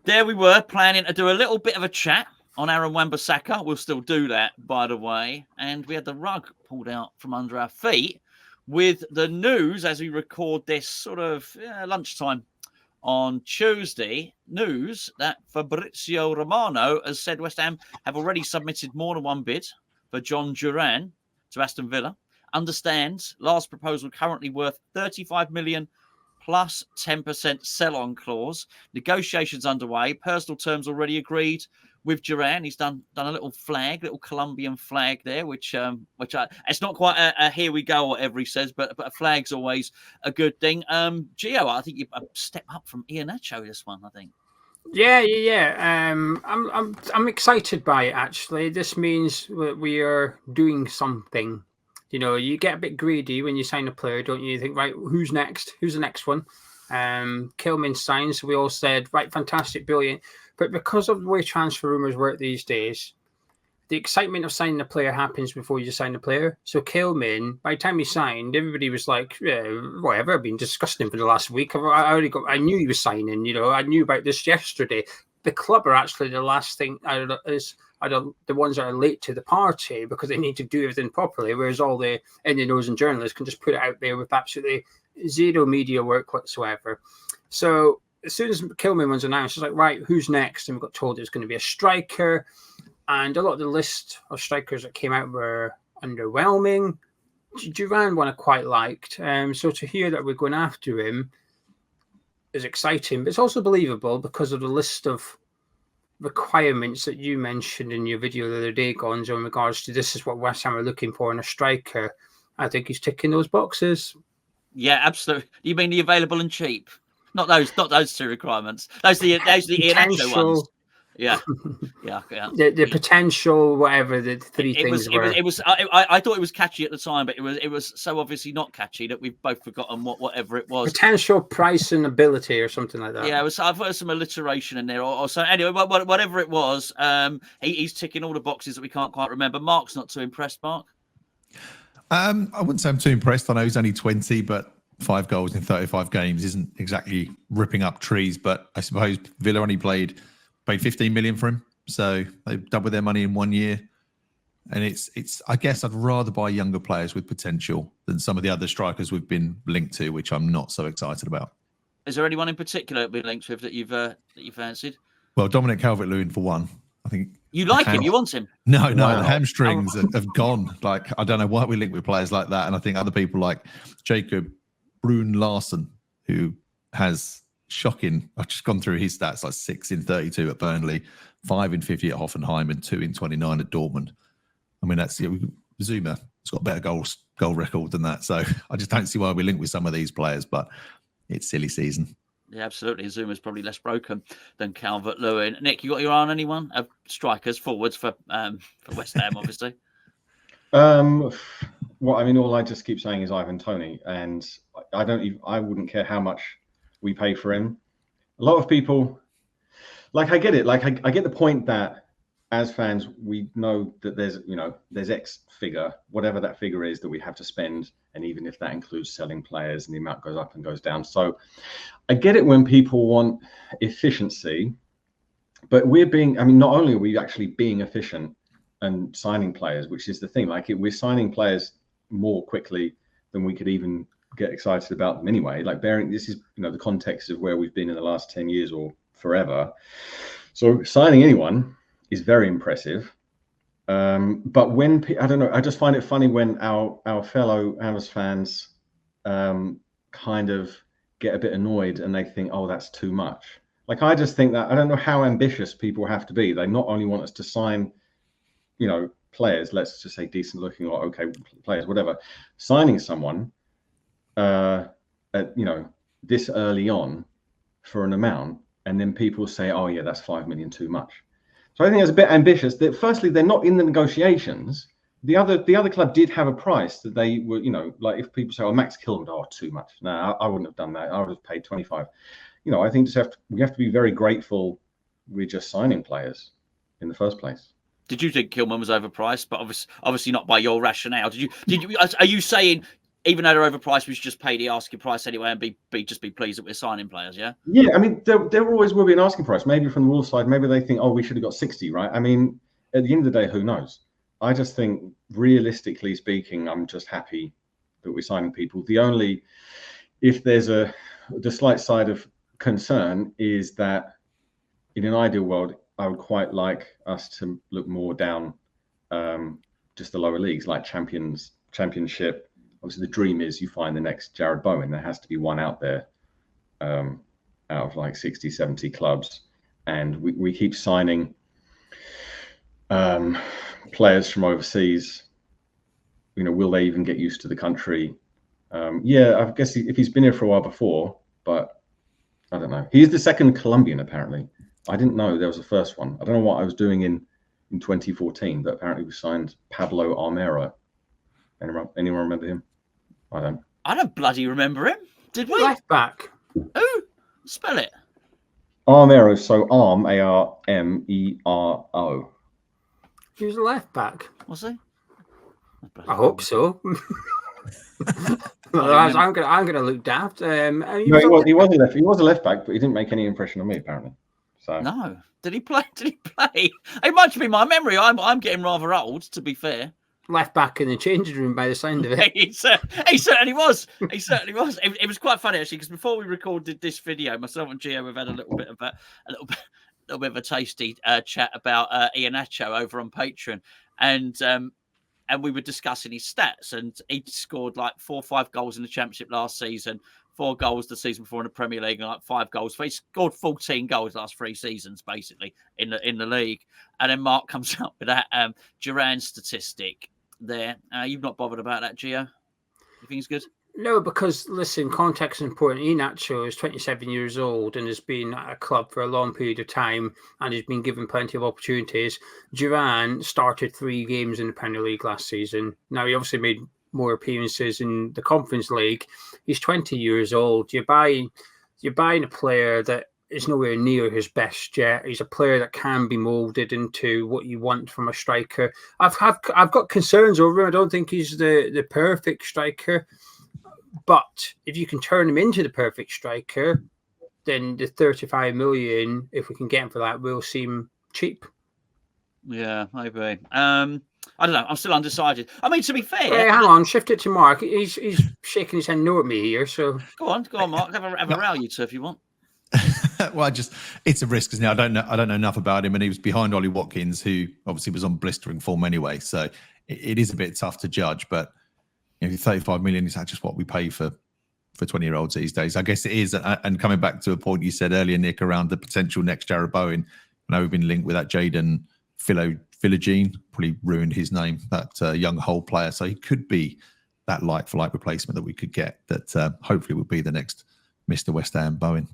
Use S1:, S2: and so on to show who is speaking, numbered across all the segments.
S1: there we were planning to do a little bit of a chat on Aaron Wan-Bissaka. We'll still do that, by the way. And we had the rug pulled out from under our feet with the news as we record this sort of lunchtime on Tuesday. News that Fabrizio Romano has said West Ham have already submitted more than one bid for Jhon Duran to Aston Villa. Understands last proposal currently worth 35 million plus 10% sell-on clause. Negotiations underway. Personal terms already agreed with Duran. He's done a little Colombian flag there, which it's not quite a here we go, whatever he says, but a flag's always a good thing. Gio, I think you step up from Iheanacho this one, I think.
S2: Yeah. I'm excited by it, actually. This means we are doing something. You know, you get a bit greedy when you sign a player, don't you? You think, right, who's next? Who's the next one? Kilman signs. We all said, right, fantastic, brilliant. But because of the way transfer rumours work these days, the excitement of signing a player happens before you sign a player. So Kilman, by the time he signed, everybody was like, yeah, whatever, I've been discussing him for the last week. I knew he was signing, you know, I knew about this yesterday. The club are actually the last thing the ones that are late to the party because they need to do everything properly, whereas all the NNOs and journalists can just put it out there with absolutely zero media work whatsoever. So as soon as Kilman was announced, it's like, right, who's next? And we got told it was going to be a striker. And a lot of the list of strikers that came out were underwhelming. Duran one I quite liked. So to hear that we're going after him is exciting, but it's also believable because of the list of requirements that you mentioned in your video the other day, Gonzo, in regards to this is what West Ham are looking for in a striker. I think he's ticking those boxes.
S1: Yeah, absolutely. You mean the available and cheap? Not those two requirements. Those are the Iheanacho ones. Yeah.
S2: The potential, whatever the three things were.
S1: I thought it was catchy at the time, but it was so obviously not catchy that we've both forgotten whatever it was.
S2: Potential, price, and ability, or something like that.
S1: Yeah, I've heard some alliteration in there, or so. Anyway, whatever it was, he's ticking all the boxes that we can't quite remember. Mark's not too impressed, Mark.
S3: I wouldn't say I'm too impressed. I know he's only 20, but 5 goals in 35 games isn't exactly ripping up trees. But I suppose Villa only paid 15 million for him, so they doubled their money in 1 year. And it's I guess I'd rather buy younger players with potential than some of the other strikers we've been linked to, which I'm not so excited about.
S1: Is there anyone in particular that we're linked with that you fancied?
S3: Well, Dominic Calvert-Lewin for one. I think
S1: you like him. You want him?
S3: No. Wow. The hamstrings have gone. Like, I don't know why we link with players like that. And I think other people like Jacob Brun Larsen, who has shocking. I've just gone through his stats, like 6 in 32 at Burnley, 5 in 50 at Hoffenheim, and 2 in 29 at Dortmund. I mean, that's Zuma has got a better goal record than that. So I just don't see why we link with some of these players, but it's silly season.
S1: Yeah, absolutely. Zuma's probably less broken than Calvert-Lewin. Nick, you got your eye on anyone? Strikers, forwards for West Ham, obviously.
S4: Well, I mean, all I just keep saying is Ivan Toney, and I wouldn't care how much we pay for him. A lot of people, like, I get it. Like, I get the point that as fans, we know that there's X figure, whatever that figure is that we have to spend. And even if that includes selling players and the amount goes up and goes down. So I get it when people want efficiency, but not only are we actually being efficient and signing players, which is the thing, like we're signing players more quickly than we could even get excited about them anyway. Like this is, the context of where we've been in the last 10 years or forever. So signing anyone is very impressive. But when I don't know, I just find it funny when our fellow Amers fans kind of get a bit annoyed and they think, oh, that's too much. Like, I just think that I don't know how ambitious people have to be. They not only want us to sign, players, let's just say decent looking or okay players, whatever, signing someone this early on for an amount, and then people say, oh yeah, that's 5 million too much. So I think it's a bit ambitious. That firstly, they're not in the negotiations. The other club did have a price that they were, like if people say, oh, Max Kilman, oh, too much. No, I wouldn't have done that. I would have paid 25. I think we have to be very grateful we're just signing players in the first place.
S1: Did you think Kilman was overpriced? But obviously not by your rationale. Did you? Are you saying even though they're overpriced, we should just pay the asking price anyway and just be pleased that we're signing players. Yeah.
S4: Yeah, I mean, there always will be an asking price. Maybe from the Wolves side, maybe they think, oh, we should have got 60, right? I mean, at the end of the day, who knows? I just think, realistically speaking, I'm just happy that we're signing people. If there's the slight side of concern is that in an ideal world, I would quite like us to look more down just the lower leagues, like Championship. Obviously, the dream is you find the next Jared Bowen. There has to be one out there out of like 60, 70 clubs. And we keep signing players from overseas. You know, will they even get used to the country? Yeah, I guess if he's been here for a while before, but I don't know. He's the second Colombian, apparently. I didn't know there was a first one. I don't know what I was doing in 2014, but apparently we signed Pablo Armero. Anyone remember him? I don't.
S1: I don't bloody remember him. Did we?
S2: Left back.
S1: Who? Spell it.
S4: Armero, so Arm, Armero.
S2: He was a left back.
S1: Was he?
S2: I hope so. Otherwise, I'm gonna look daft.
S4: No, he was a left back, but he didn't make any impression on me apparently. So
S1: no, did he play? It might be my memory. I'm getting rather old, to be fair.
S2: Left back in the changing room by the sound of it.
S1: He certainly was. He certainly was. It was quite funny actually, because before we recorded this video, myself and Gio have had a little bit of a tasty chat about Iheanacho over on Patreon, and we were discussing his stats, and he scored like 4 or 5 goals in the Championship last season, 4 goals the season before in the Premier League, and like 5 goals. He scored 14 goals last 3 seasons, basically in the league. And then Mark comes up with that Duran statistic there. You've not bothered about that, Gio? You think it's good?
S2: No, because listen, context is important. Iheanacho is 27 years old and has been at a club for a long period of time and has been given plenty of opportunities. Duran started 3 games in the Premier League last season. Now, he obviously made more appearances in the Conference League. He's 20 years old. You're buying a player that is nowhere near his best yet. He's a player that can be moulded into what you want from a striker. I've got concerns over him. I don't think he's the perfect striker. But if you can turn him into the perfect striker, then the 35 million, if we can get him for that, will seem cheap.
S1: Yeah, maybe. I don't know. I'm still undecided. I mean, to be fair,
S2: hang on, shift it to Mark. He's shaking his head no at me here. So
S1: go on, Mark. Have a row, you two, if you want.
S3: Well, it's a risk, isn't it? I don't know enough about him, and he was behind Ollie Watkins, who obviously was on blistering form anyway. So it is a bit tough to judge. But 35 million, is that just what we pay for 20-year-olds these days? I guess it is. And coming back to a point you said earlier, Nick, around the potential next Jared Bowen, I know we've been linked with that Jadon Philogene, probably ruined his name, that young Hull player. So he could be that like-for-like replacement that we could get that hopefully will be the next Mr. West Ham Bowen.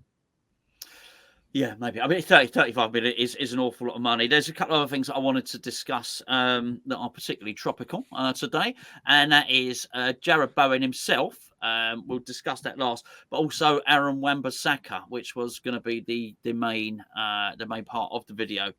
S1: Yeah, maybe. I mean, 35 million is an awful lot of money. There's a couple of other things that I wanted to discuss that are particularly topical today, and that is Jared Bowen himself. We'll discuss that last, but also Aaron Wan-Bissaka, which was going to be the main part of the video.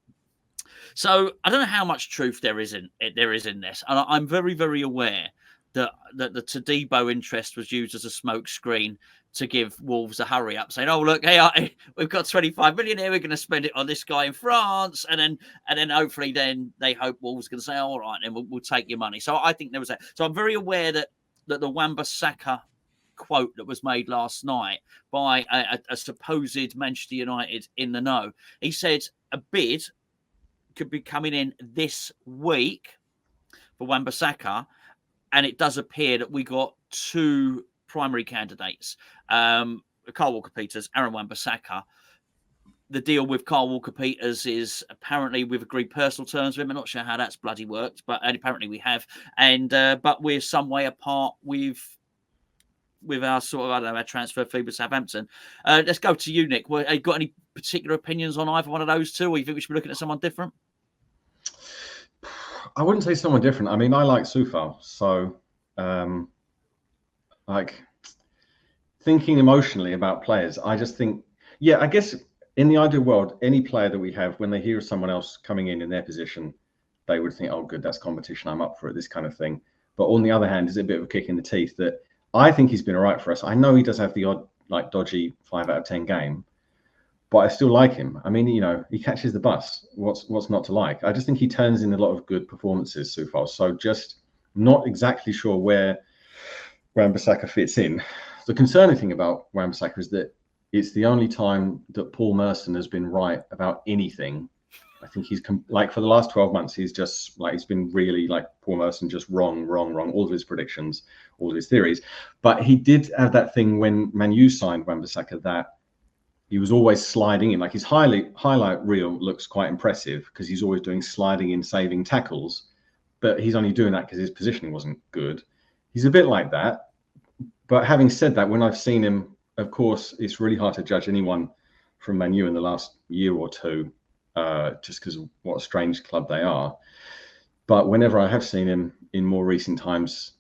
S1: So I don't know how much truth there is in this, and I'm very, very aware that the Todibo interest was used as a smokescreen to give Wolves a hurry up, saying, "Oh, look, hey, we've got 25 million here. We're going to spend it on this guy in France, and then hopefully then they hope Wolves going to say, all right, then we'll take your money." So I think there was that. So I'm very aware that the Wan-Bissaka quote that was made last night by a supposed Manchester United in the know. He said a bid could be coming in this week for Wan-Bissaka, and it does appear that we got 2 primary candidates, Carl Walker-Peters, Aaron Wan-Bissaka. The deal with Carl Walker-Peters is apparently we've agreed personal terms with him. I'm not sure how that's bloody worked, but apparently we have. And but we're some way apart with our sort of, I don't know, our transfer fee with Southampton. Let's go to you, Nick. Have you got any particular opinions on either one of those two, or you think we should be looking at someone different?
S4: I wouldn't say someone different. I mean, I like Soufal, so like thinking emotionally about players, I just think, yeah, I guess in the ideal world, any player that we have, when they hear someone else coming in their position, they would think, oh, good, that's competition, I'm up for it, this kind of thing. But on the other hand, it's a bit of a kick in the teeth that I think he's been all right for us. I know he does have the odd, like, dodgy 5 out of 10 game, but I still like him. I mean, he catches the bus. What's not to like? I just think he turns in a lot of good performances so far. So just not exactly sure where Wan-Bissaka fits in. The concerning thing about Wan-Bissaka is that it's the only time that Paul Merson has been right about anything. I think he's like, for the last 12 months, he's just like, he's been really like Paul Merson, just wrong, all of his predictions, all of his theories. But he did have that thing when Man U signed Wan-Bissaka that he was always sliding in. Like, his highlight reel looks quite impressive because he's always doing sliding in, saving tackles, but he's only doing that because his positioning wasn't good. He's a bit like that. But having said that, when I've seen him, of course, it's really hard to judge anyone from Man U in the last year or two, just because of what a strange club they are. But whenever I have seen him in more recent times,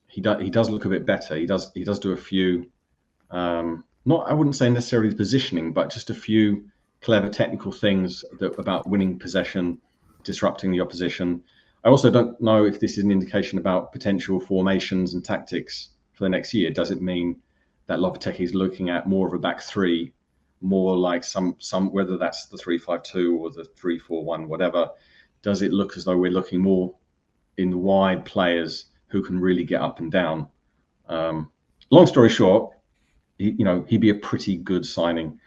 S4: he does look a bit better. He does do a few, not, I wouldn't say necessarily the positioning, but just a few clever technical things about winning possession, disrupting the opposition. I also don't know if this is an indication about potential formations and tactics for the next year. Does it mean that Lopetegui is looking at more of a back three, more like some whether that's the 3-5-2 or the 3-4-1, whatever? Does it look as though we're looking more in the wide players who can really get up and down? Long story short, he'd be a pretty good signing.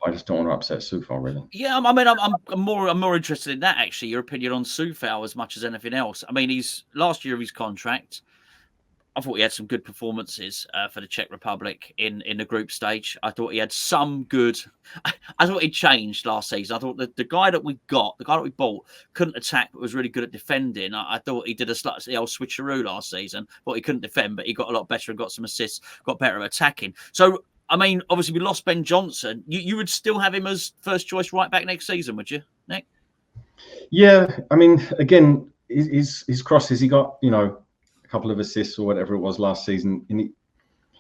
S4: I just don't want to upset Soufal, really.
S1: Yeah, I mean, I'm more interested in that, actually. Your opinion on Soufal as much as anything else. I mean, last year of his contract, I thought he had some good performances for the Czech Republic in the group stage. I thought he had some good. I thought he changed last season. I thought that the guy that we bought, couldn't attack but was really good at defending. I thought he did a slightly old switcheroo last season. Thought he couldn't defend, but he got a lot better and got some assists, got better at attacking. So, I mean, obviously we lost Ben Johnson. You would still have him as first choice right back next season, would you, Nick?
S4: Yeah, I mean, again, his crosses, he got, a couple of assists or whatever it was last season. And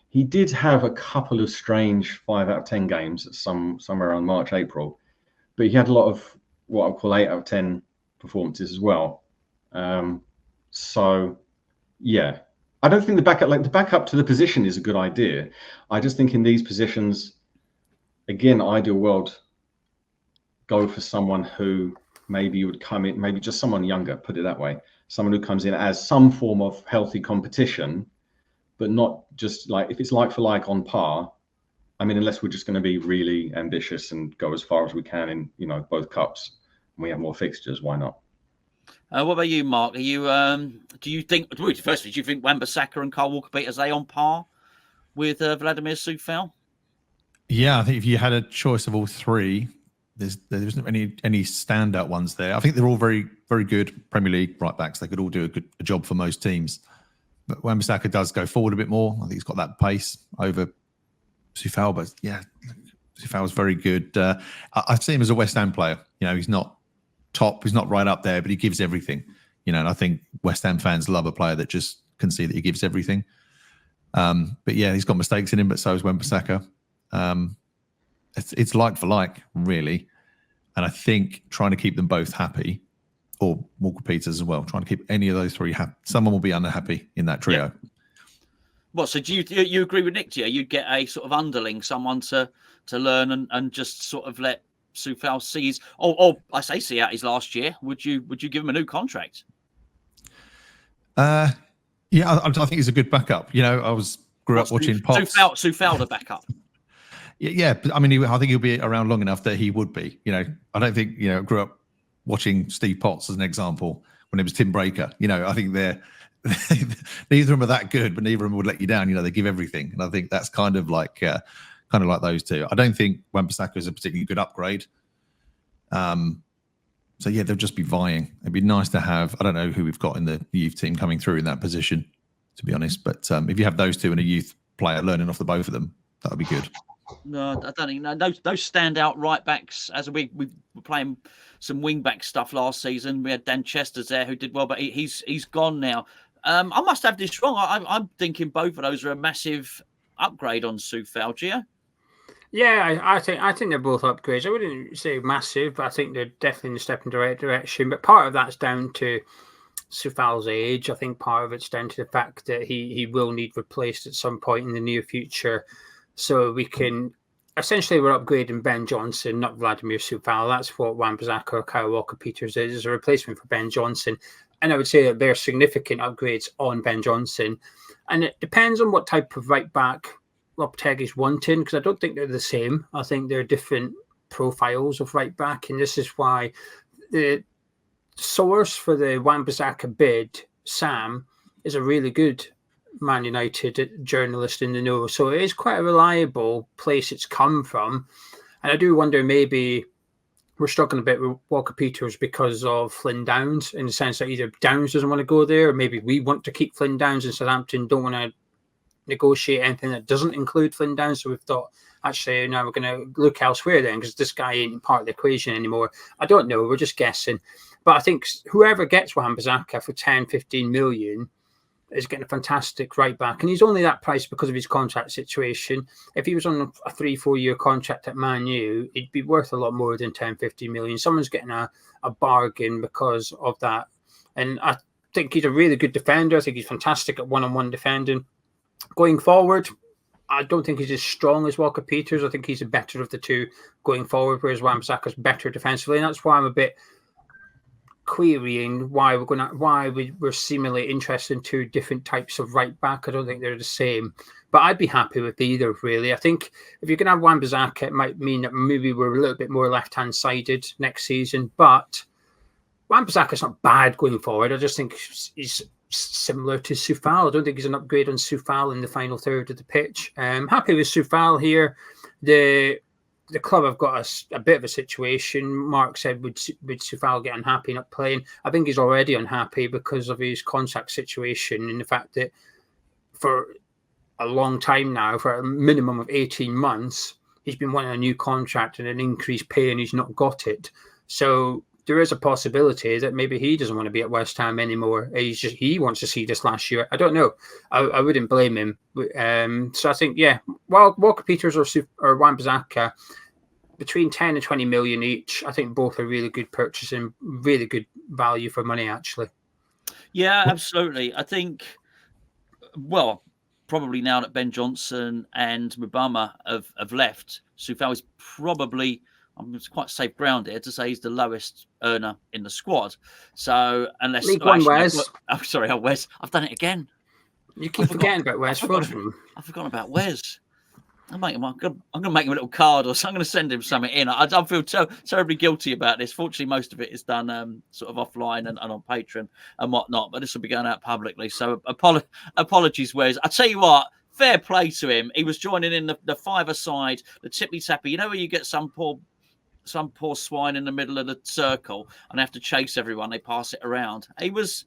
S4: he did have a couple of strange 5 out of 10 games somewhere around March, April, but he had a lot of what I call 8 out of 10 performances as well. So yeah, I don't think the backup to the position is a good idea. I just think in these positions, again, ideal world, go for someone who maybe would come in, maybe just someone younger, put it that way. Someone who comes in as some form of healthy competition, but not just like, if it's like for like on par. I mean, unless we're just going to be really ambitious and go as far as we can in, both cups, and we have more fixtures, why not?
S1: What about you, Mark? Are you? Do you think? Firstly, do you think Wan-Bissaka and Kyle Walker-Peters, are they on par with Vladimir Soufal?
S3: Yeah, I think if you had a choice of all three, there isn't any standout ones there. I think they're all very, very good Premier League right backs. They could all do a job for most teams. But Wan-Bissaka does go forward a bit more. I think he's got that pace over Soufal. But yeah, Soufal's very good. I've seen him as a West Ham player. He's not top, he's not right up there, but he gives everything. And I think West Ham fans love a player that just can see that he gives everything. But yeah, he's got mistakes in him, but so is Wan-Bissaka. It's like for like, really. And I think trying to keep them both happy, or Walker-Peters as well, trying to keep any of those three happy. Someone will be unhappy in that trio.
S1: Yeah. What? So do you agree with Nick? You'd get a sort of underling, someone to learn and just sort of let Soufal see his, see out his last year. Would you give him a new contract?
S3: Yeah, I think he's a good backup. I grew up watching Pops.
S1: Soufal the backup.
S3: Yeah, but I mean, I think he'll be around long enough that he would be. I don't think grew up watching Steve Potts as an example when it was Tim Breaker. I think they're neither of them are that good, but neither of them would let you down. They give everything, and I think that's kind of like those two. I don't think Wan-Bissaka is a particularly good upgrade. So yeah, they'll just be vying. It'd be nice to have. I don't know who we've got in the youth team coming through in that position, to be honest. But if you have those two and a youth player learning off the both of them, that would be good.
S1: No, I don't think those standout right backs. As we were playing some wing back stuff last season, we had Dan Chester's there who did well, but he's gone now. I must have this wrong. I'm thinking both of those are a massive upgrade on Soufal. Gio?
S2: Yeah, I think they're both upgrades. I wouldn't say massive, but I think they're definitely a step in the right direction. But part of that's down to Soufal's age. I think part of it's down to the fact that he will need replaced at some point in the near future. So we can essentially, we're upgrading Ben Johnson, not Vladimir Soufal. That's what Wan-Bissaka or Kyle Walker-Peters is a replacement for Ben Johnson. And I would say that there are significant upgrades on Ben Johnson. And it depends on what type of right back Lopetegui's wanting, because I don't think they're the same. I think they're different profiles of right back. And this is why the source for the Wan-Bissaka bid, Sam, is a really good Man United journalist in the know. So it is quite a reliable place it's come from. And I do wonder, maybe we're struggling a bit with Walker-Peters because of Flynn Downs, in the sense that either Downs doesn't want to go there, or maybe we want to keep Flynn Downs and Southampton don't want to negotiate anything that doesn't include Flynn Downs. So we've thought, actually, now we're going to look elsewhere then, because this guy ain't part of the equation anymore. I don't know. We're just guessing. But I think whoever gets Wan-Bissaka for 10, 15 million is getting a fantastic right back. And he's only that price because of his contract situation. If he was on a 3-4 year contract at Man U, it'd be worth a lot more than 10, 15 million. Someone's getting a bargain because of that. And I think he's a really good defender. I think he's fantastic at one-on-one defending. Going forward, I don't think he's as strong as Walker-Peters. I think he's the better of the two going forward, whereas Wan-Bissaka's better defensively. And that's why I'm a bit querying why we're seemingly interested in two different types of right back. I don't think they're the same, but I'd be happy with either, really. I think if you're going to have Wan-Bissaka, it might mean that maybe we're a little bit more left-hand sided next season, but Wan-Bissaka's not bad going forward. I just think he's similar to Soufal. I don't think he's an upgrade on Soufal in the final third of the pitch. Happy with Soufal here. The club have got a bit of a situation. Mark said, would Soufal get unhappy not playing? I think he's already unhappy because of his contract situation and the fact that for a long time now, for a minimum of 18 months, he's been wanting a new contract and an increased pay, and he's not got it. So there is a possibility that maybe he doesn't want to be at West Ham anymore. He wants to see this last year. I don't know. I wouldn't blame him. So I think, yeah, Walker-Peters or Wan-Bissaka, between 10 and 20 million each, I think both are really good purchasing, really good value for money, actually.
S1: Yeah, absolutely. I think, well, probably now that Ben Johnson and Mubama have left, Soufal is probably, it's quite safe ground here to say he's the lowest earner in the squad. So unless
S2: League One, Wes.
S1: Wes. I've done it again.
S2: You keep forgetting about Wes.
S1: I've forgotten about Wes. I'm going to make him a little card, or so I'm going to send him something in. I feel terribly guilty about this. Fortunately, most of it is done sort of offline and on Patreon and whatnot, but this will be going out publicly. So apologies, Wes. I tell you what, fair play to him. He was joining in the five-a-side, the tippy-tappy. You know where you get some poor swine in the middle of the circle and have to chase everyone. They pass it around. He was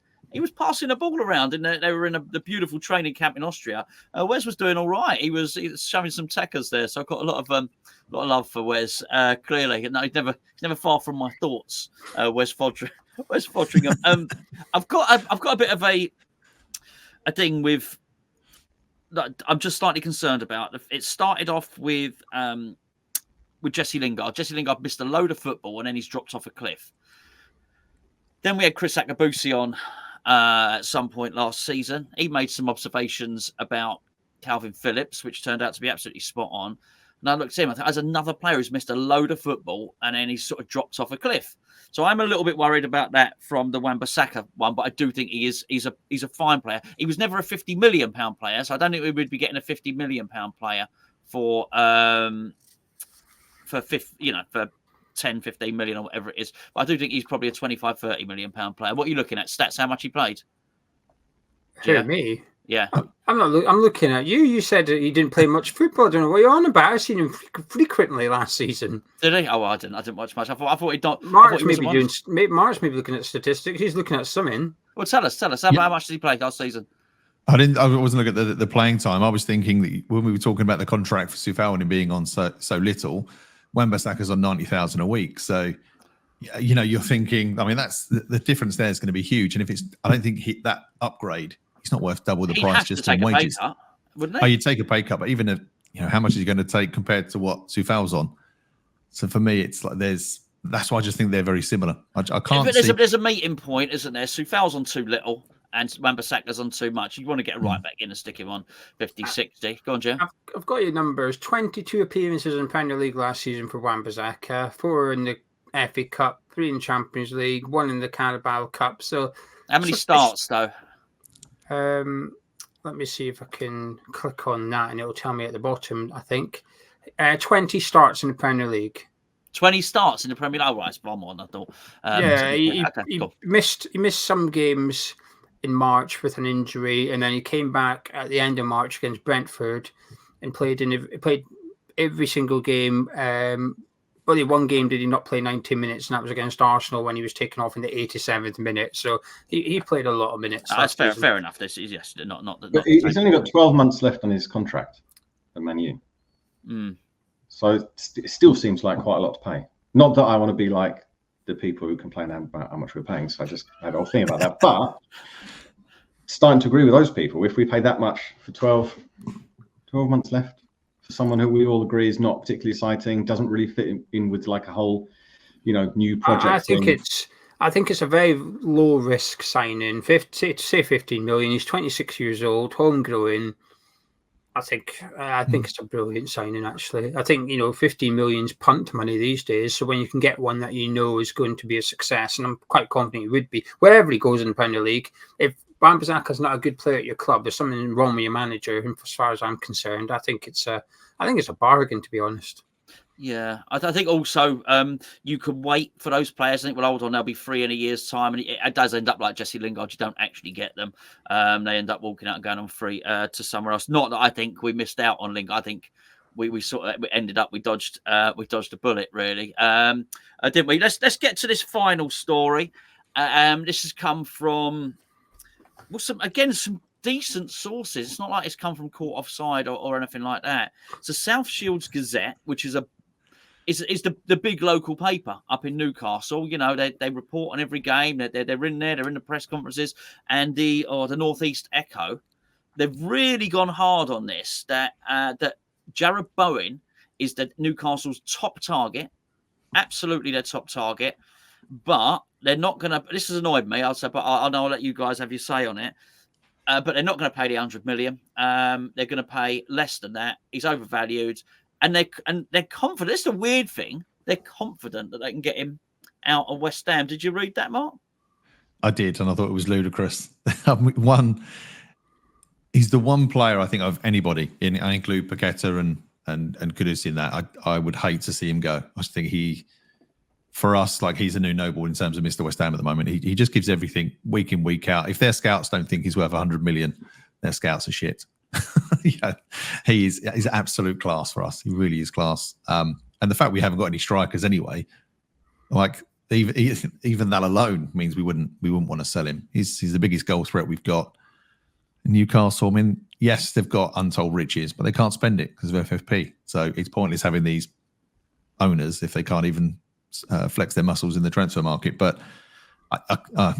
S1: passing the ball around, and they were in the beautiful training camp in Austria. Wes was doing all right. He was showing some techers there, so I've got a lot of love for Wes. Clearly, no, he's never far from my thoughts. Wes Fodringham. I've got a bit of a thing with that I'm just slightly concerned about. It started off with Jesse Lingard. Jesse Lingard missed a load of football, and then he's dropped off a cliff. Then we had Chris Akabusi on at some point last season. He made some observations about Calvin Phillips, which turned out to be absolutely spot on. And I looked at him, I thought, as another player who's missed a load of football and then he's sort of dropped off a cliff. So I'm a little bit worried about that from the Wan-Bissaka one, but I do think he's a fine player. He was never a £50 million player, so I don't think we would be getting a £50 million player for 10, 15 million or whatever it is. But I do think he's probably a 25, 30 million pound player. What are you looking at? Stats, how much he played?
S2: Who, me?
S1: Yeah.
S2: I'm looking at you. You said that he didn't play much football. I don't know what you're on about. I've seen him frequently last season.
S1: Did he? Oh, well, I didn't watch much. I thought he'd not.
S2: Mark's maybe looking at statistics. He's looking at something.
S1: Well, tell us. How much did he play last season?
S3: I wasn't looking at the playing time. I was thinking that when we were talking about the contract for Soufal and him being on so little, Wan-Bissaka's on 90,000 a week. So, you know, you're thinking, I mean, that's the difference there is going to be huge. And if I don't think that upgrade, he's not worth double the price just in wages.
S1: Cut, wouldn't he?
S3: Oh, you'd take a pay cut, but even if, how much is he going to take compared to what Soufal's on? So for me, it's like there's that's why I just think they're very similar. I
S1: But
S3: can't
S1: there's
S3: see.
S1: there's a meeting point, isn't there? Soufal's on too little and Wan-Bissaka's on too much. You want to get a right back in and stick him on 50, 60. Go on, Joe.
S2: I've got your numbers. 22 appearances in Premier League last season for Wan-Bissaka, 4 in the FA Cup, 3 in Champions League, 1 in the Carabao Cup. So
S1: How many starts, though?
S2: Let me see if I can click on that and it'll tell me at the bottom, I think. 20 starts in the Premier League.
S1: 20 starts in the Premier League. Oh, right, it's far more than I thought.
S2: He missed some games in March with an injury, and then he came back at the end of March against Brentford and played every single game. Only one game did he not play 90 minutes, and that was against Arsenal when he was taken off in the 87th minute. So he played a lot of minutes.
S1: That's fair enough. This is not.
S4: He's only got 12 months left on his contract at Man U. So it still seems like quite a lot to pay. Not that I want to be like the people who complain about how much we're paying. So I just had a whole thing about that. But starting to agree with those people. If we pay that much for 12 months left for someone who we all agree is not particularly exciting, doesn't really fit in with like a whole, new project.
S2: I think it's a very low risk signing. Say 15 million. He's 26 years old, homegrown. I think it's a brilliant signing, actually. I think, 15 million's punt money these days. So when you can get one that is going to be a success, and I'm quite confident he would be, wherever he goes in the Premier League, if Wan-Bissaka's not a good player at your club, there's something wrong with your manager. And as far as I'm concerned, I think it's a bargain, to be honest.
S1: Yeah, I think also you could wait for those players. I think, hold on, they'll be free in a year's time. And it does end up like Jesse Lingard. You don't actually get them. They end up walking out and going on free to somewhere else. Not that I think we missed out on Lingard. I think we ended up, we dodged a bullet, really. Didn't we? Let's get to this final story. This has come from, some decent sources. It's not like it's come from Caught Offside or anything like that. It's the South Shields Gazette, which is the big local paper up in Newcastle. They report on every game. They're in there. They're in the press conferences. And the Northeast Echo, they've really gone hard on this. That Jared Bowen is the Newcastle's top target, absolutely their top target. But they're not going to. This has annoyed me. I'll let you guys have your say on it. But they're not going to pay the 100 million. They're going to pay less than that. He's overvalued. And they're confident. It's a weird thing. They're confident that they can get him out of West Ham. Did you read that, Mark? I
S3: did, and I thought it was ludicrous. He's the one player I think of anybody. I include Paqueta and Kudus in that. I would hate to see him go. I just think for us, like he's a new noble in terms of Mr. West Ham at the moment. He just gives everything week in, week out. If their scouts don't think he's worth 100 million, their scouts are shit. Yeah, he's absolute class for us. He really is class. And the fact we haven't got any strikers anyway, like even that alone means we wouldn't want to sell him. He's the biggest goal threat we've got. Newcastle, I mean, yes, they've got untold riches, but they can't spend it because of FFP. So it's pointless having these owners if they can't even flex their muscles in the transfer market. But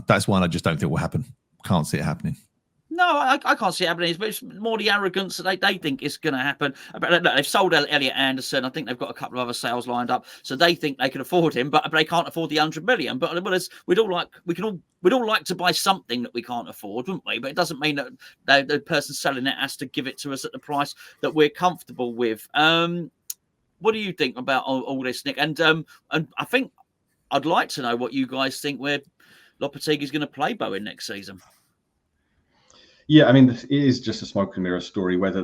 S3: that's one I just don't think will happen. Can't see it happening.
S1: No, I can't see it happening. It's more the arrogance that they think is going to happen. But look, they've sold Elliot Anderson. I think they've got a couple of other sales lined up, so they think they can afford him, but they can't afford the 100 million. But we'd all like to buy something that we can't afford, wouldn't we? But it doesn't mean that the person selling it has to give it to us at the price that we're comfortable with. What do you think about all this, Nick? And I think I'd like to know what you guys think where Lopetegui is going to play Bowen next season.
S4: Yeah, I mean, it is just a smoke and mirror story. Whether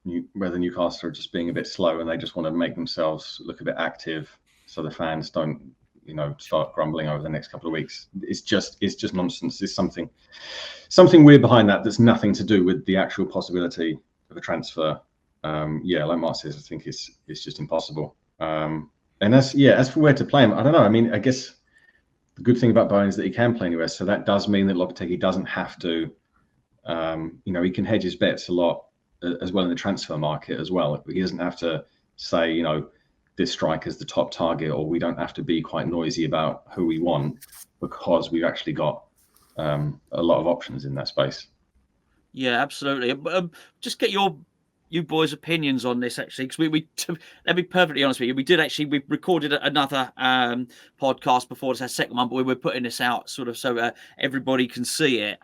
S4: Newcastle are just being a bit slow and they just want to make themselves look a bit active, so the fans don't, start grumbling over the next couple of weeks. It's just nonsense. There's something weird behind that. That's nothing to do with the actual possibility of a transfer. Like Mark says, I think it's just impossible. And as for where to play him, I don't know. I mean, I guess the good thing about Bowen is that he can play anywhere, so that does mean that Lopetegui doesn't have to. He can hedge his bets a lot as well in the transfer market as well. He doesn't have to say, this striker's the top target, or we don't have to be quite noisy about who we want because we've actually got a lot of options in that space.
S1: Yeah, absolutely. Just get your you boys' opinions on this, actually, because let me be perfectly honest with you, we recorded another podcast before this, our second one, but we were putting this out sort of so everybody can see it.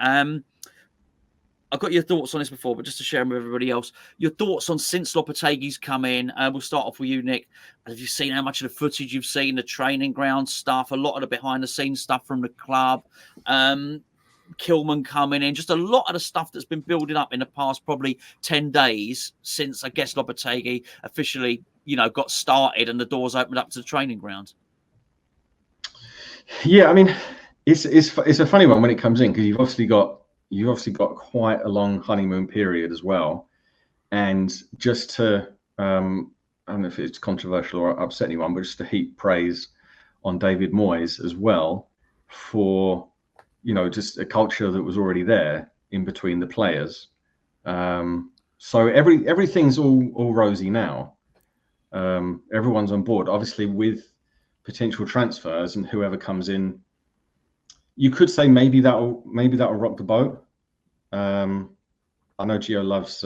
S1: I've got your thoughts on this before, but just to share them with everybody else, your thoughts on since Lopetegui's come in. We'll start off with you, Nick. Have you seen how much of the footage you've seen, the training ground stuff, a lot of the behind-the-scenes stuff from the club, Kilman coming in, just a lot of the stuff that's been building up in the past probably 10 days since, I guess, Lopetegui officially, got started and the doors opened up to the training ground?
S4: Yeah, I mean, it's a funny one when it comes in, because you've obviously got quite a long honeymoon period as well. And just to, I don't know if it's controversial or upset anyone, but just to heap praise on David Moyes as well for, just a culture that was already there in between the players. So everything's all rosy now. Everyone's on board, obviously, with potential transfers, and whoever comes in, you could say maybe that'll rock the boat. I know Gio loves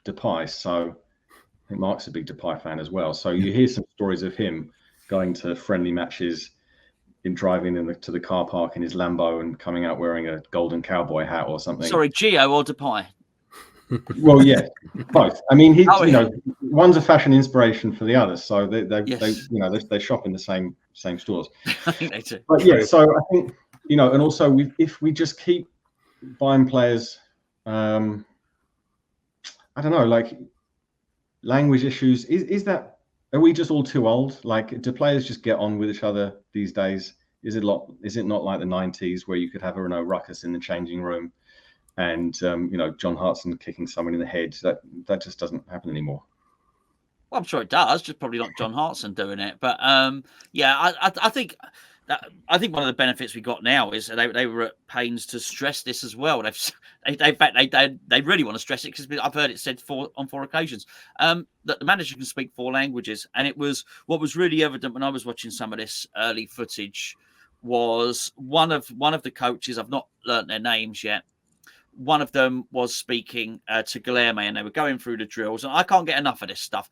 S4: Depay, so I think Mark's a big Depay fan as well. So you hear some stories of him going to friendly matches, in driving to the car park in his Lambo and coming out wearing a golden cowboy hat or something.
S1: Sorry, Gio or Depay?
S4: Well, yeah, both. I mean, one's a fashion inspiration for the other, so they shop in the same stores.
S1: I think they do.
S4: But yeah, so I think, and also if we just keep buying players, I don't know, like language issues, are we just all too old? Like, do players just get on with each other these days? Is it not like the 90s where you could have a Renault ruckus in the changing room and John Hartson kicking someone in the head? That just doesn't happen anymore.
S1: Well, I'm sure it does, just probably not John Hartson doing it. But I think one of the benefits we got now is they were at pains to stress this as well. They really want to stress it, because I've heard it said on 4 occasions that the manager can speak 4 languages. And what was really evident when I was watching some of this early footage was one of the coaches. I've not learnt their names yet. One of them was speaking to Guilherme, and they were going through the drills. And I can't get enough of this stuff.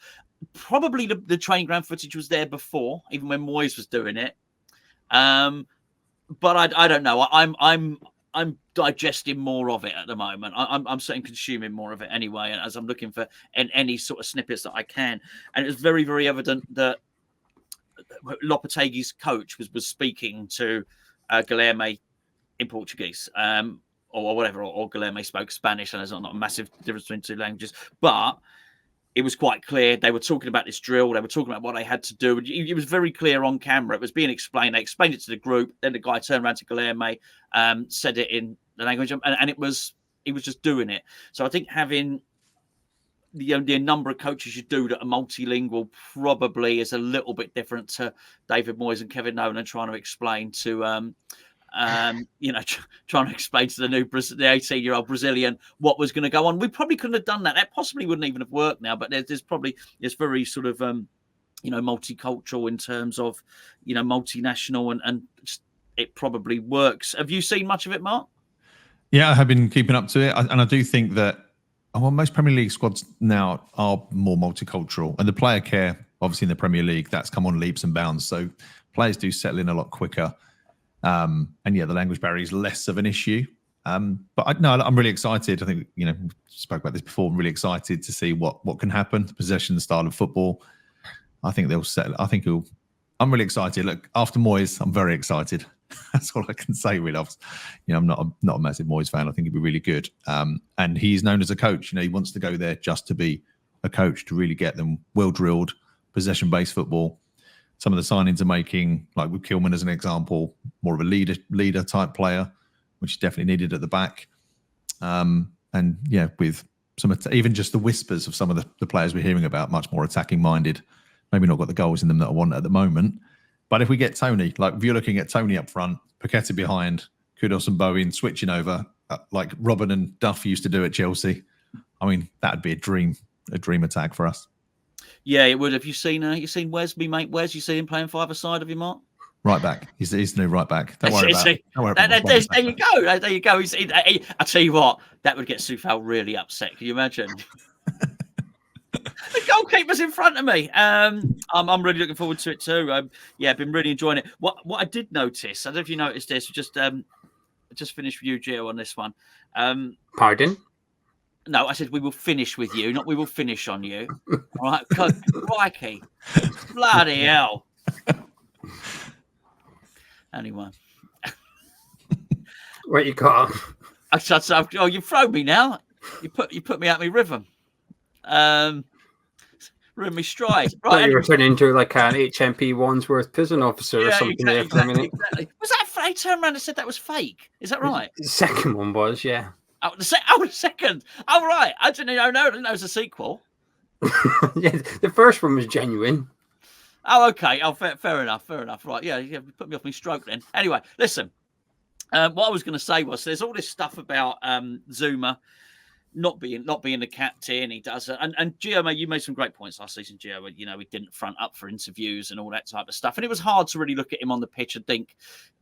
S1: Probably the training ground footage was there before, even when Moyes was doing it. But I don't know. I'm digesting more of it at the moment. I'm certainly consuming more of it anyway, as I'm looking for any sort of snippets that I can. And it was very, very evident that Lopetegui's coach was speaking to Guilherme in Portuguese, or whatever, or Guilherme spoke Spanish, and there's not a massive difference between 2 languages, but it was quite clear they were talking about this drill. They were talking about what they had to do. It was very clear on camera. It was being explained. They explained it to the group. Then the guy turned around to Guilherme, said it in the language, and he was just doing it. So I think having the number of coaches you do that are multilingual probably is a little bit different to David Moyes and Kevin Nolan trying to explain to trying to explain to the 18-year-old Brazilian what was going to go on. We probably couldn't have done that. That possibly wouldn't even have worked now. But it's very sort of multicultural in terms of multinational, and just, it probably works. Have you seen much of it, Mark?
S3: Yeah, I have been keeping up to it, and I do think that most Premier League squads now are more multicultural, and the player care, obviously in the Premier League, that's come on leaps and bounds. So players do settle in a lot quicker. And yeah, the language barrier is less of an issue. But I'm really excited. I think, we spoke about this before. I'm really excited to see what can happen. The possession style of football. I think they'll settle. I'm really excited. Look, after Moyes, I'm very excited. That's all I can say, really. I'm not a massive Moyes fan. I think he'd be really good. And he's known as a coach. He wants to go there just to be a coach, to really get them well-drilled, possession-based football. Some of the signings are making, like with Kilman as an example, more of a leader type player, which is definitely needed at the back. And yeah, with even just the whispers of some of the players we're hearing about, much more attacking minded, maybe not got the goals in them that I want at the moment. But if we get Tony, like if you're looking at Tony up front, Paqueta behind, Kudus and Bowen switching over, like Robin and Duff used to do at Chelsea, that'd be a dream attack for us.
S1: Yeah, it would. Have you seen Wes, me mate Wes? You see him playing 5-a-side of you, Mark?
S3: Right back. He's the new right back. Don't worry about it.
S1: There you go. There you go. I tell you what, that would get Soufal really upset. Can you imagine? goalkeeper's in front of me. I'm really looking forward to it too. I've been really enjoying it. What I did notice, I don't know if you noticed this, just finished with you, Gio, on this one.
S2: Pardon?
S1: No, I said we will finish with you, not we will finish on you. All right, crikey, bloody hell. Anyway,
S2: What you got?
S1: Oh, you thrown me now. You put me out my rhythm. Ruined me stride.
S2: Right, you were turning into like an HMP Wandsworth prison officer or something there for a minute.
S1: Exactly. Was that they turned around and said that was fake? Is that right?
S2: The second one was, yeah.
S1: Oh, the second. Oh, right. I didn't know it was a sequel.
S2: Yeah, the first one was genuine.
S1: Oh, okay. Oh, fair enough. Right. Yeah, you put me off my stroke then. Anyway, listen. What I was going to say was there's all this stuff about Zuma not being the captain. He does it. And Gio, mate, you made some great points last season, Gio. You know, he didn't front up for interviews and all that type of stuff. And it was hard to really look at him on the pitch and think,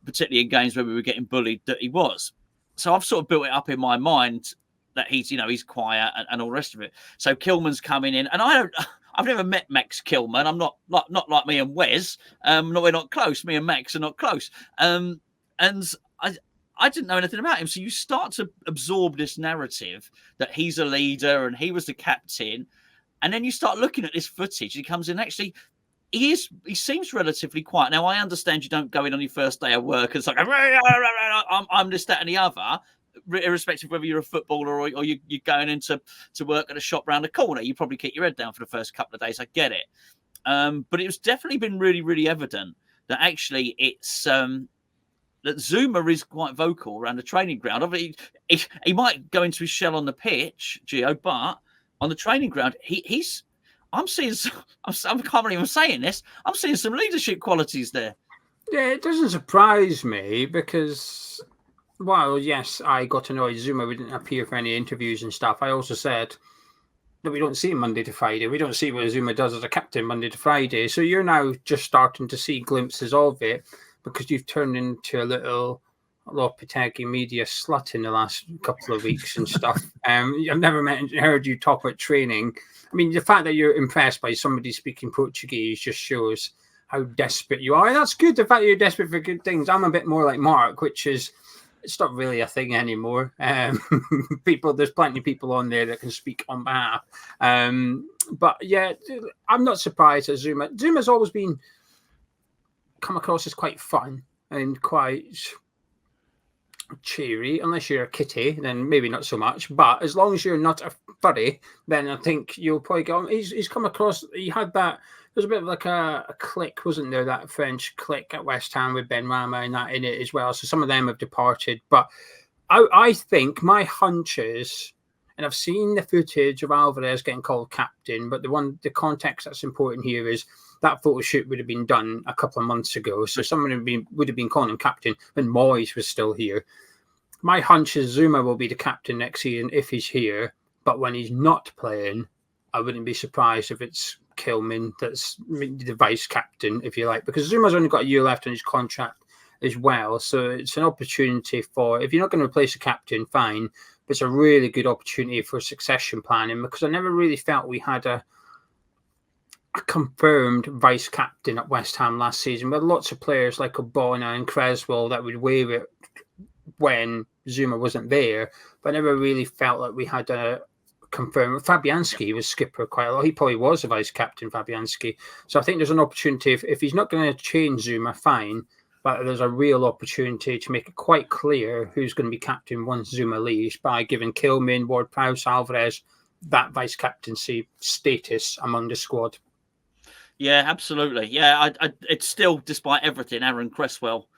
S1: particularly in games where we were getting bullied, that he was. So I've sort of built it up in my mind that he's quiet and all the rest of it. So Kilman's coming in, and I've never met Max Kilman. I'm not like me and Wes. We're not close. Me and Max are not close. And I didn't know anything about him. So you start to absorb this narrative that he's a leader and he was the captain. And then you start looking at this footage. He comes in, actually, he seems relatively quiet. Now, I understand you don't go in on your first day of work and it's like, I'm this, that, and the other, irrespective of whether you're a footballer or you're going into work at a shop round the corner. You probably keep your head down for the first couple of days. I get it. But it's definitely been really, really evident that actually it's... that Zuma is quite vocal around the training ground. Obviously, he might go into his shell on the pitch, Gio, but on the training ground, he's. I'm seeing. I can't believe I'm saying this. I'm seeing some leadership qualities there.
S2: Yeah, it doesn't surprise me because, well, yes, I got annoyed Zuma wouldn't appear for any interviews and stuff. I also said that we don't see him Monday to Friday. We don't see what Zuma does as a captain Monday to Friday. So you're now just starting to see glimpses of it, because you've turned into a little Lopetegui media slut in the last couple of weeks and stuff. I've never heard you talk about training. I mean, the fact that you're impressed by somebody speaking Portuguese just shows how desperate you are. And that's good, the fact that you're desperate for good things. I'm a bit more like Mark, which is, it's not really a thing anymore. There's plenty of people on there that can speak on behalf. But yeah, I'm not surprised at Zuma. Zuma's always been come across as quite fun and quite cheery. Unless you're a kitty, then maybe not so much. But as long as you're not a furry, then I think you'll probably go. He's come across. He had that. There's a bit of like a clique, wasn't there? That French clique at West Ham with Ben Rama and that in it as well. So some of them have departed. But I think my hunches, and I've seen the footage of Alvarez getting called captain, but the context that's important here is that photo shoot would have been done a couple of months ago. So someone would have been calling him captain when Moyes was still here. My hunch is Zuma will be the captain next season if he's here. But when he's not playing, I wouldn't be surprised if it's Kilman that's the vice captain, if you like, because Zuma's only got a year left on his contract as well. So it's an opportunity for, if you're not going to replace the captain, fine. But it's a really good opportunity for succession planning, because I never really felt we had a confirmed vice captain at West Ham last season. We had lots of players like Obona and Creswell that would wave it when Zuma wasn't there, but I never really felt like we had a confirmed. Fabianski was skipper quite a lot. He probably was a vice captain, Fabianski. So I think there's an opportunity, if he's not going to change Zuma, fine, but there's a real opportunity to make it quite clear who's going to be captain once Zuma leaves by giving Kilman, Ward-Prowse, Alvarez that vice captaincy status among the squad.
S1: Yeah, absolutely. Yeah, it's still, despite everything, Aaron Cresswell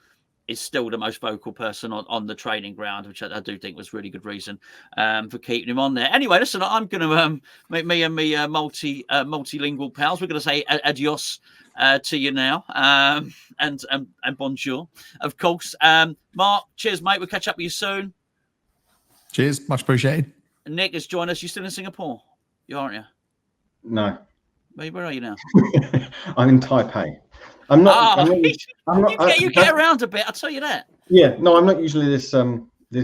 S1: is still the most vocal person on the training ground, which I do think was really good reason for keeping him on there. Anyway, listen, I'm going to make me and me multilingual pals. We're going to say adios to you now, and bonjour, of course. Mark, cheers, mate. We'll catch up with you soon.
S3: Cheers, much appreciated.
S1: Nick has joined us. You still in Singapore? You aren't you?
S4: No.
S1: Where are you now?
S4: I'm in Taipei. I'm not.
S1: You get around a bit. I'll tell you that.
S4: Yeah, no, I'm not usually this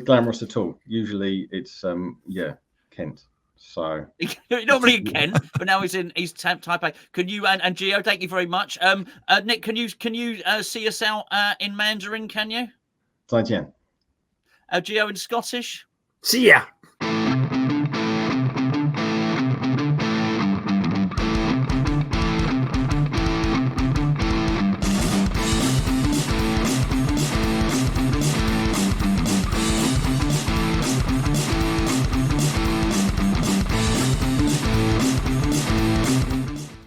S4: glamorous at all. Usually, it's Kent. So
S1: normally in Kent, but now he's Taipei. Can you and Gio? Thank you very much. Nick, can you see us out in Mandarin? Can you?
S4: 再见.
S1: Gio in Scottish.
S2: See ya.